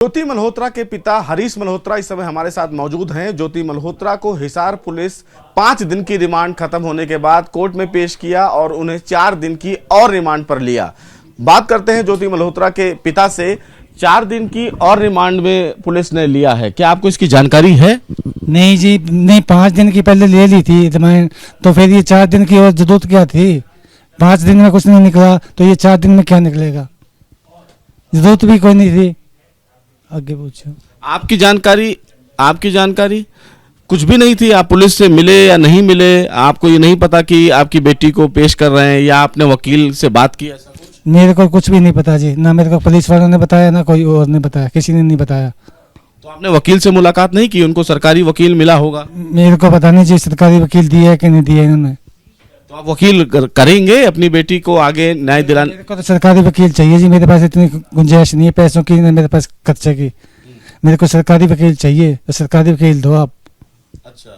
ज्योति मल्होत्रा के पिता हरीश मल्होत्रा इस समय हमारे साथ मौजूद हैं। ज्योति मल्होत्रा को हिसार पुलिस 5 दिन की रिमांड खत्म होने के बाद कोर्ट में पेश किया और उन्हें 4 दिन की और रिमांड पर लिया। बात करते हैं ज्योति मल्होत्रा के पिता से। 4 दिन की और रिमांड में पुलिस ने लिया है, क्या आपको इसकी जानकारी है? नहीं जी, नहीं, 5 दिन की पहले ले ली थी रिमांड, तो फिर ये 4 दिन की और जरूरत क्या थी? 5 दिन में कुछ नहीं निकला तो ये 4 दिन में क्या निकलेगा? जरूरत भी कोई नहीं थी। आगे पूछो। आपकी जानकारी कुछ भी नहीं थी? आप पुलिस से मिले या नहीं मिले? आपको ये नहीं पता कि आपकी बेटी को पेश कर रहे हैं या आपने वकील से बात की? ऐसा कुछ मेरे को कुछ भी नहीं पता जी, ना मेरे को पुलिस वालों ने बताया ना कोई और ने बताया, किसी ने नहीं बताया। तो आपने वकील से मुलाकात नहीं की? उनको सरकारी वकील मिला होगा। मेरे को पता नहीं जी सरकारी वकील दिया है कि नहीं दिया इन्होंने। तो आप वकील करेंगे अपनी बेटी को आगे न्याय दिलाने? मेरे को तो सरकारी वकील चाहिए जी, मेरे पास इतनी गुंजाइश नहीं है पैसों की, ना मेरे पास खर्चे की। मेरे को सरकारी वकील चाहिए, तो सरकारी वकील दो आप। अच्छा,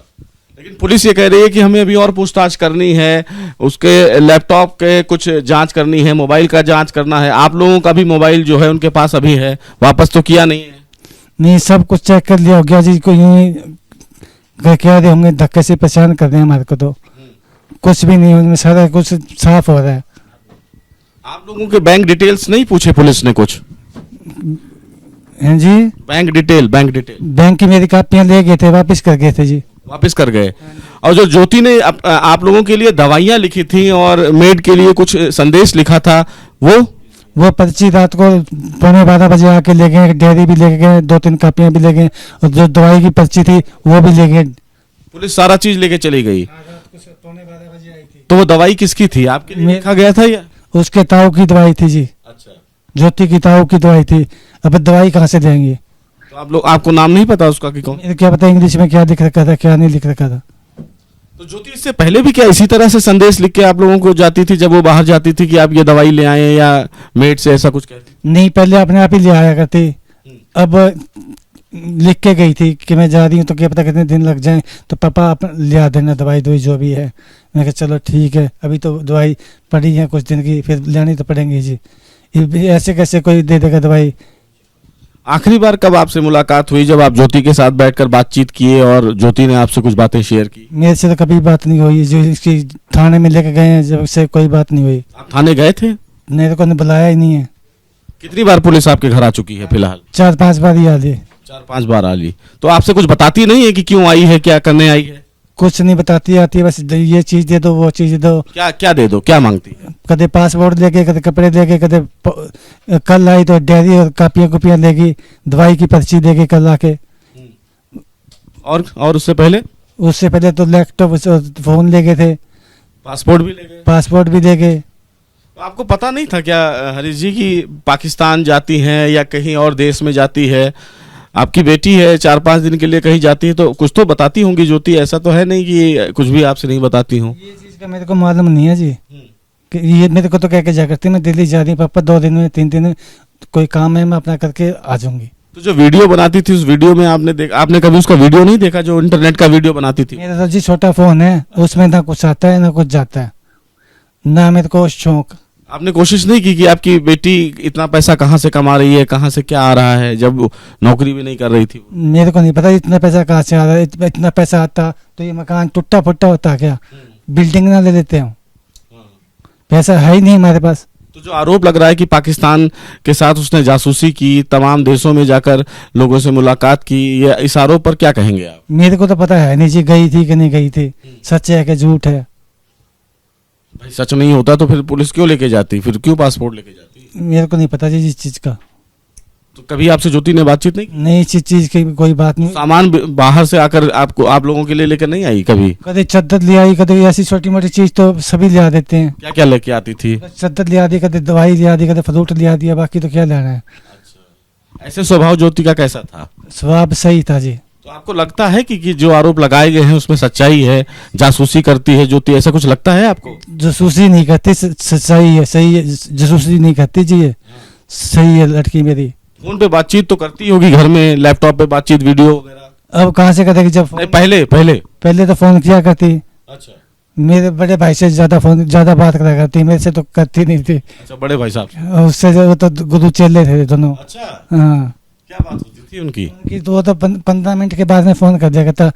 लेकिन पुलिस ये कह रही है कि हमें अभी और पूछताछ करनी है, उसके लैपटॉप के कुछ जांच करनी है, मोबाइल का जांच करना है। आप लोगों का भी मोबाइल जो है उनके पास अभी है, वापस तो किया नहीं है? नहीं, सब कुछ चेक कर लिया हो गया जी। को यूं ही क्या दे होंगे, धक्के से परेशान कर रहे हैं हमारे को, तो कुछ भी नहीं, उनमें सारा कुछ साफ हो रहा है। आप लोगों के बैंक डिटेल्स नहीं पूछे पुलिस ने कुछ? हैं जी, बैंक डिटेल बैंक की मेरी कापियां ले गए थे, वापस कर गए थे जी। वापस कर गए। और जो ज्योति ने आप लोगों के लिए दवाइयां लिखी थी और मेड के लिए कुछ संदेश लिखा था, वो पर्ची रात को 11:15 बजे आके ले गए। डायरी भी ले गए, 2-3 कापियां भी ले गए, और जो दवाई की पर्ची थी वो भी ले गए। पुलिस सारा चीज लेके चली गई। तो वो दवाई किसकी थी? आपके लिए लिखा गया था या? उसके ताऊ की दवाई थी जी। अच्छा, ज्योति की ताऊ की दवाई थी। अब दवाई कहाँ से देंगे? तो आपको नाम नहीं पता उसका कि कौन? क्या पता इंग्लिश में क्या लिख रखा था, क्या नहीं लिख रखा था। तो ज्योति इससे पहले भी क्या इसी तरह से संदेश लिख के आप लोगों को जाती थी जब वो बाहर जाती थी कि आप ये दवाई ले आए, या मेड से ऐसा कुछ कहती? नहीं, पहले अपने आप ही ले आया करती। अब लिख के गई थी कि मैं जा रही हूँ, तो क्या पता कितने दिन लग जाए, तो पापा आप ले आ देना दवाई जो भी है। मैं कहा चलो ठीक है, अभी तो दवाई पड़ी है कुछ दिन की, फिर लेनी तो पड़ेंगी जी। ऐसे कैसे कोई दे देगा दवाई? आखिरी बार कब आपसे मुलाकात हुई, जब आप ज्योति के साथ बैठकर बातचीत किए और ज्योति ने आपसे कुछ बातें शेयर की? मेरे से तो कभी बात नहीं हुई। जो इसकी थाने में लेके गए हैं जब से कोई बात नहीं हुई। आप थाने गए थे? मेरे को बुलाया ही नहीं है। कितनी बार पुलिस आपके घर आ चुकी है फिलहाल? 4-5 बार ही आ ली। 4-5 बार आ ली। तो आपसे कुछ बताती नहीं है कि क्यों आई है, क्या करने आई है? कुछ नहीं बताती, आती है बस ये चीज दे दो, वो चीज दे दो। क्या दे दो, क्या मांगती है? कदे पासपोर्ट लेके, कदे कपड़े लेके, कदे कल आई तो डायरी और कापियां लेगी, दवाई की पर्ची देके कल आके। और उससे पहले तो लैपटॉप फोन ले गए थे, पासपोर्ट भी ले गए। तो आपको पता नहीं था क्या हरीश जी की पाकिस्तान जाती हैं या कहीं और देश में जाती है? आपकी बेटी है, 4-5 दिन के लिए कहीं जाती है तो कुछ तो बताती होंगी ज्योति, ऐसा तो है नहीं कि कुछ भी आपसे नहीं बताती हूँ। ये चीज का मेरे को मालूम नहीं है जी। कि ये मेरे को तो कह के जा करती, मैं दिल्ली जा रही हूँ पापा, 2 दिन में 3 दिन में कोई काम है, मैं अपना करके आ जाऊंगी। तो जो वीडियो बनाती थी, उस वीडियो में आपने कभी उसका वीडियो नहीं देखा, जो इंटरनेट का वीडियो बनाती थी? मेरा तो जी छोटा फोन है, उसमें ना कुछ आता है ना कुछ जाता है, ना मेरे को शौक। आपने कोशिश नहीं की कि आपकी बेटी इतना पैसा कहाँ से कमा रही है, कहाँ से क्या आ रहा है, जब नौकरी भी नहीं कर रही थी? मेरे को नहीं पता इतना पैसा कहाँ से आ रहा है। इतना पैसा आता तो ये मकान टूटा फुट्टा होता क्या? बिल्डिंग ना ले लेते हो? पैसा है ही नहीं हमारे पास। तो जो आरोप लग रहा है कि पाकिस्तान के साथ उसने जासूसी की, तमाम देशों में जाकर लोगों से मुलाकात की, ये इस आरोप पर क्या कहेंगे आप? मेरे को तो पता है नहीं जी, गई थी कि नहीं गई थी, सच है कि झूठ है। भाई सच नहीं होता तो फिर पुलिस क्यों लेके जाती, फिर क्यों पासपोर्ट लेके जाती? मेरे को नहीं पता जी इस चीज का। तो कभी आपसे ज्योति ने बातचीत नहीं की? नहीं, इस चीज की कोई बात नहीं। सामान बाहर से आकर आप लोगों के लिए लेकर नहीं आई कभी? कभी चद्दर ले आई, कभी ऐसी छोटी मोटी चीज तो सभी ले आ देते हैं। क्या क्या लेके आती थी? चद्दर ले आती, कभी दवाई ले आती, कभी फ्रूट ले आती, बाकी तो क्या लेना है। ऐसे स्वभाव ज्योति का कैसा था? स्वभाव सही था जी। तो आपको लगता है कि जो आरोप लगाए गए हैं उसमें सच्चाई है, जासूसी करती है ज्योति, ऐसा कुछ लगता है आपको? जासूसी नहीं करती, सच्चाई है, सही है। जासूसी नहीं करती जी, ये सही है लड़की मेरी। फोन पे बातचीत तो करती होगी घर में, लैपटॉप पे बातचीत, वीडियो वगैरह? अब कहाँ से करेगी जब पहले तो फोन किया करती। अच्छा, मेरे बड़े भाई से ज्यादा बात करा करती, मेरे से तो करती नहीं थी। अच्छा, बड़े भाई साहब उससे वो तो गुरु चेले थे दोनों। अच्छा, हाँ, क्या बात होती थी उनकी? कि तो वो तो 15 मिनट के बाद में फ़ोन कर दिया करता,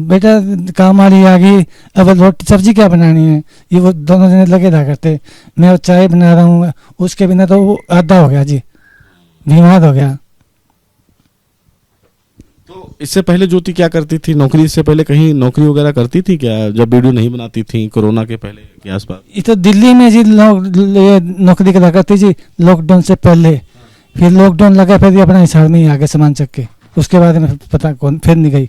बेटा काम वाली आ गई, अब रोटी सब्जी क्या बनानी है। ये वो दोनों जने लगे रहा करते, मैं वो चाय बना रहा हूँ, उसके बिना तो वो आधा हो गया जी, बीमार हो गया। तो इससे पहले ज्योति क्या करती थी? नौकरी इससे पहले कहीं नौकरी वगैरह करती थी क्या, जब वीडियो नहीं बनाती थी कोरोना के पहले के आसपास? ये तो दिल्ली में जी ये नौकरी करा करती जी, लॉकडाउन से पहले। फिर लॉकडाउन लगा, फिर ये अपना हिसाब में ही आगे सामान चक के, उसके बाद में पता कौन, फिर नहीं गई।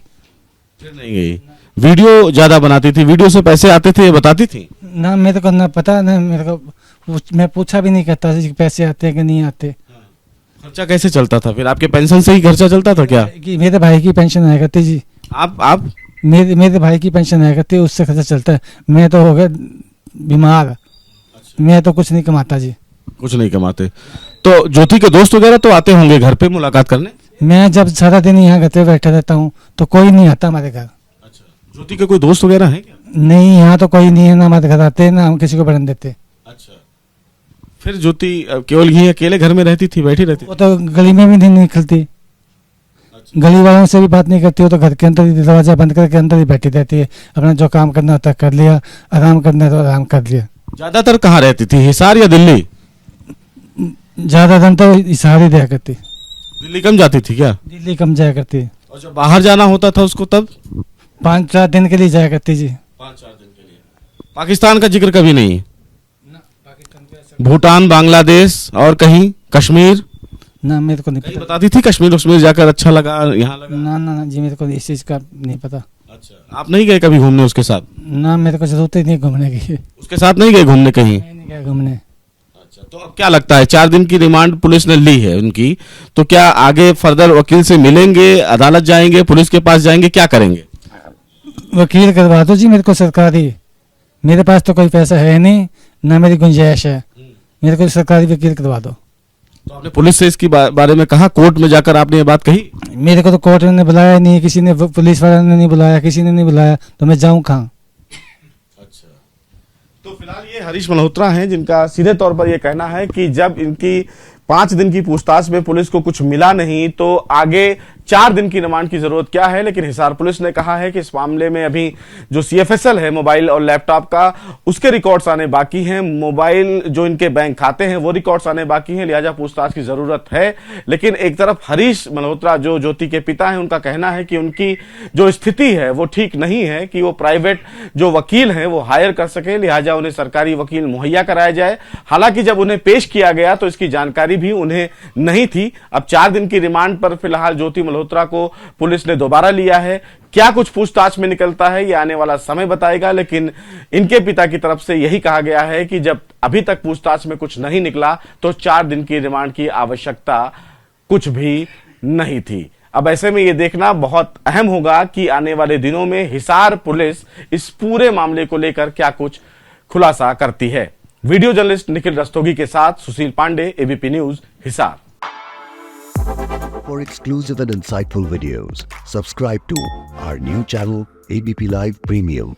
फिर नहीं गई। वीडियो ज्यादा बनाती थी, वीडियो से पैसे आते थे ये बताती थी? ना मेरे को ना पता, ना मेरे को मैं पूछा भी नहीं करता जी पैसे आते हैं कि नहीं आते। खर्चा कैसे चलता था फिर? आपके पेंशन से ही खर्चा चलता था क्या? कि मेरे भाई की पेंशन आया करती जी, आप मेरे भाई की पेंशन आया करती, उससे खर्चा चलता है। मैं तो हो गया बीमार, मैं तो कुछ नहीं कमाता जी। कुछ नहीं कमाते। तो ज्योति के दोस्त वगैरह तो आते होंगे घर पे मुलाकात करने? मैं जब सारा दिन यहाँ घर पे बैठा रहता हूँ तो कोई नहीं आता हमारे घर। अच्छा, ज्योति के कोई दोस्त वगैरह हैं क्या? नहीं, यहाँ तो कोई नहीं है, ना हमारे घर आते, ना हम किसी को बढ़न देते। अच्छा, फिर ज्योति केवल यही अकेले घर में रहती थी, बैठी रहती? वो तो गली में भी नहीं निकलती, गली वालों से भी बात नहीं करती। वो तो घर के अंदर ही दरवाजा बंद करके अंदर ही बैठी रहती है, अपना जो काम करना होता है कर लिया, आराम करना है तो आराम कर लिया। ज्यादातर कहाँ रहती थी, हिसार या दिल्ली? ज्यादा दिन तो हिसार ही रहा करती, दिल्ली कम जाती थी क्या? दिल्ली कम जाया करती। और जब बाहर जाना होता था उसको तब? 5-4 दिन के लिए जाया करती जी। 5-4 दिन के लिए। पाकिस्तान का जिक्र कभी नहीं? भूटान, बांग्लादेश और कहीं कश्मीर? ना मेरे को नहीं कहीं पता। बताती थी कश्मीर कश्मीर जाकर अच्छा लगा, यहाँ लगा? ना जी, मेरे को इस चीज का नहीं पता। अच्छा, आप नहीं गए कभी घूमने उसके साथ? ना मेरे को जरूरत ही नहीं घूमने की, उसके साथ नहीं गए घूमने कहीं? मैं नहीं गया घूमने। अच्छा, तो अब क्या लगता है, 4 दिन की रिमांड पुलिस ने ली है उनकी, तो क्या आगे फर्दर वकील से मिलेंगे, अदालत जाएंगे, पुलिस के पास जाएंगे, क्या करेंगे? वकील करवा दो जी मेरे को सरकारी, मेरे पास तो कोई पैसा है नहीं, ना मेरी गुंजाइश है, मेरे को सरकारी वकील करवा दो। तो आपने पुलिस से इसकी बारे में कहा, कोर्ट में जाकर आपने ये बात कही? मेरे को तो कोर्ट ने बुलाया नहीं, किसी ने, पुलिस वाले ने नहीं बुलाया, किसी ने नहीं बुलाया, तो मैं जाऊँ कहाँ? अच्छा, तो फिलहाल ये हरीश मल्होत्रा हैं जिनका सीधे तौर पर यह कहना है कि जब इनकी 5 दिन की पूछताछ में पुलिस को कुछ मिला नहीं तो आगे 4 दिन की रिमांड की जरूरत क्या है। लेकिन हिसार पुलिस ने कहा है कि इस मामले में अभी जो CFSL है मोबाइल और लैपटॉप का, उसके रिकॉर्ड्स आने बाकी हैं, मोबाइल जो इनके बैंक खाते हैं वो रिकॉर्ड्स आने बाकी हैं, लिहाजा पूछताछ की जरूरत है। लेकिन एक तरफ हरीश मल्होत्रा जो ज्योति के पिता हैं, उनका कहना है कि उनकी जो स्थिति है वो ठीक नहीं है कि वो प्राइवेट जो वकील हैं वो हायर कर सके, लिहाजा उन्हें सरकारी वकील मुहैया कराया जाए। हालांकि जब उन्हें पेश किया गया तो इसकी जानकारी भी उन्हें नहीं थी। अब 4 दिन की रिमांड पर फिलहाल ज्योति मल्होत्रा को पुलिस ने दोबारा लिया है। क्या कुछ पूछताछ में निकलता है ये आने वाला समय बताएगा, लेकिन इनके पिता की तरफ से यही कहा गया है कि जब अभी तक पूछताछ में कुछ नहीं निकला तो 4 दिन की रिमांड की आवश्यकता कुछ भी नहीं थी। अब ऐसे में ये देखना बहुत अहम होगा कि आने वाले दिनों में हिसार पुलिस इस पूरे मामले को लेकर क्या कुछ खुलासा करती है। वीडियो जर्नलिस्ट निखिल रस्तोगी के साथ Sushil Pande, ABP news, Hisar. For exclusive and insightful videos, subscribe to our new channel ABP Live Premium.